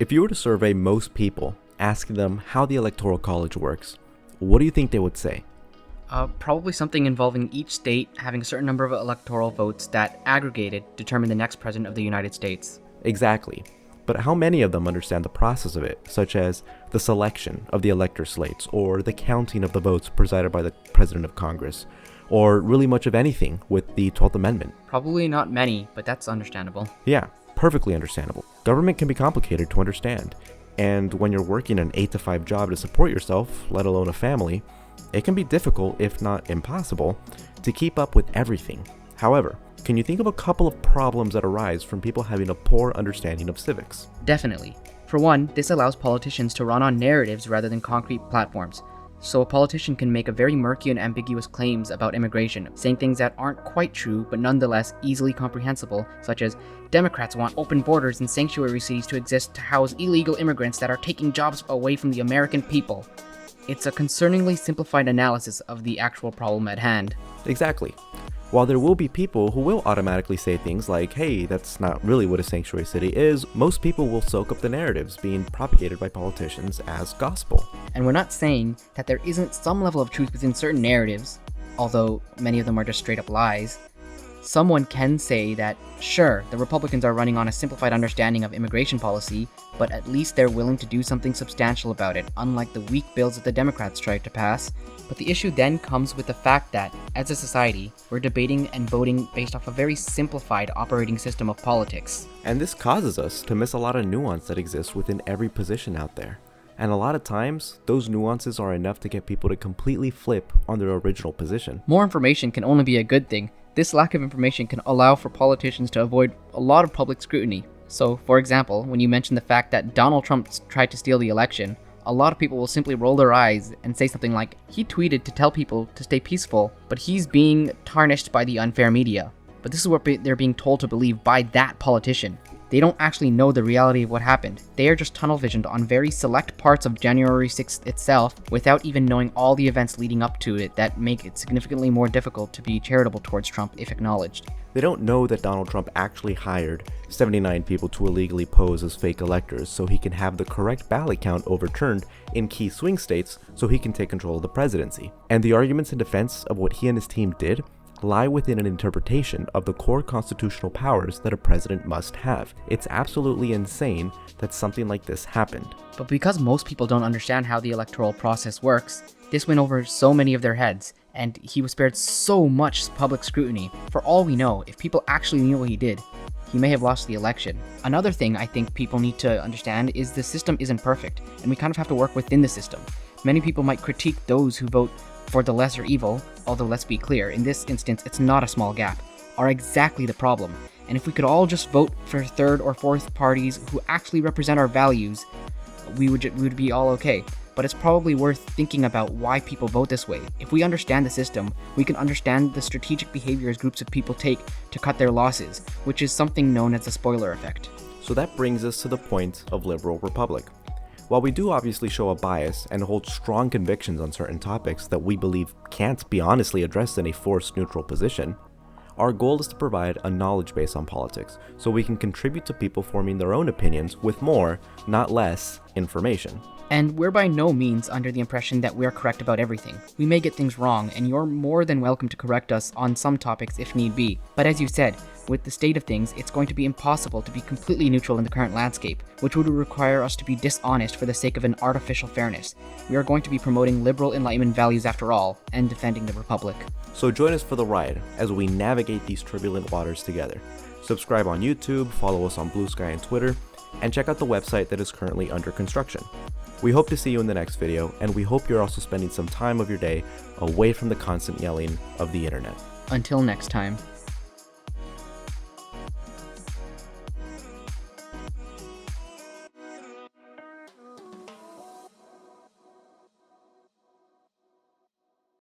If you were to survey most people, asking them how the Electoral College works, what do you think they would say? Probably something involving each state having a certain number of electoral votes that, aggregated, determine the next president of the United States. Exactly. But how many of them understand the process of it, such as the selection of the elector slates, or the counting of the votes presided by the President of Congress, or really much of anything with the 12th Amendment? Probably not many, but that's understandable. Yeah, perfectly understandable. Government can be complicated to understand, and when you're working an 8-to-5 job to support yourself, let alone a family, it can be difficult, if not impossible, to keep up with everything. However, can you think of a couple of problems that arise from people having a poor understanding of civics? Definitely. For one, this allows politicians to run on narratives rather than concrete platforms. So a politician can make a very murky and ambiguous claims about immigration, saying things that aren't quite true but nonetheless easily comprehensible, such as Democrats want open borders and sanctuary cities to exist to house illegal immigrants that are taking jobs away from the American people. It's a concerningly simplified analysis of the actual problem at hand. Exactly. While there will be people who will automatically say things like, hey, that's not really what a sanctuary city is, most people will soak up the narratives being propagated by politicians as gospel. And we're not saying that there isn't some level of truth within certain narratives, although many of them are just straight up lies. Someone can say that, sure, the Republicans are running on a simplified understanding of immigration policy, but at least they're willing to do something substantial about it, unlike the weak bills that the Democrats tried to pass. But the issue then comes with the fact that, as a society, we're debating and voting based off a very simplified operating system of politics. And this causes us to miss a lot of nuance that exists within every position out there. And a lot of times, those nuances are enough to get people to completely flip on their original position. More information can only be a good thing. This lack of information can allow for politicians to avoid a lot of public scrutiny. So, for example, when you mention the fact that Donald Trump tried to steal the election, a lot of people will simply roll their eyes and say something like, he tweeted to tell people to stay peaceful, but he's being tarnished by the unfair media. But this is what they're being told to believe by that politician. They don't actually know the reality of what happened. They are just tunnel visioned on very select parts of January 6th itself without even knowing all the events leading up to it that make it significantly more difficult to be charitable towards Trump if acknowledged. They don't know that Donald Trump actually hired 79 people to illegally pose as fake electors so he can have the correct ballot count overturned in key swing states so he can take control of the presidency. And the arguments in defense of what he and his team did lie within an interpretation of the core constitutional powers that a president must have. It's absolutely insane that something like this happened. But because most people don't understand how the electoral process works, this went over so many of their heads, and he was spared so much public scrutiny. For all we know, if people actually knew what he did, he may have lost the election. Another thing I think people need to understand is the system isn't perfect, and we kind of have to work within the system. Many people might critique those who vote for the lesser evil, although let's be clear, in this instance it's not a small gap, are exactly the problem. And if we could all just vote for third or fourth parties who actually represent our values, we would be all okay. But it's probably worth thinking about why people vote this way. If we understand the system, we can understand the strategic behaviors groups of people take to cut their losses, which is something known as the spoiler effect. So that brings us to the point of liberal republic. While we do obviously show a bias and hold strong convictions on certain topics that we believe can't be honestly addressed in a forced neutral position, our goal is to provide a knowledge base on politics so we can contribute to people forming their own opinions with more, not less, information. And we're by no means under the impression that we're correct about everything. We may get things wrong, and you're more than welcome to correct us on some topics if need be. But as you said, with the state of things, it's going to be impossible to be completely neutral in the current landscape, which would require us to be dishonest for the sake of an artificial fairness. We are going to be promoting liberal enlightenment values after all, and defending the Republic. So join us for the ride as we navigate these turbulent waters together. Subscribe on YouTube, follow us on Blue Sky and Twitter, and check out the website that is currently under construction. We hope to see you in the next video, and we hope you're also spending some time of your day away from the constant yelling of the internet. Until next time.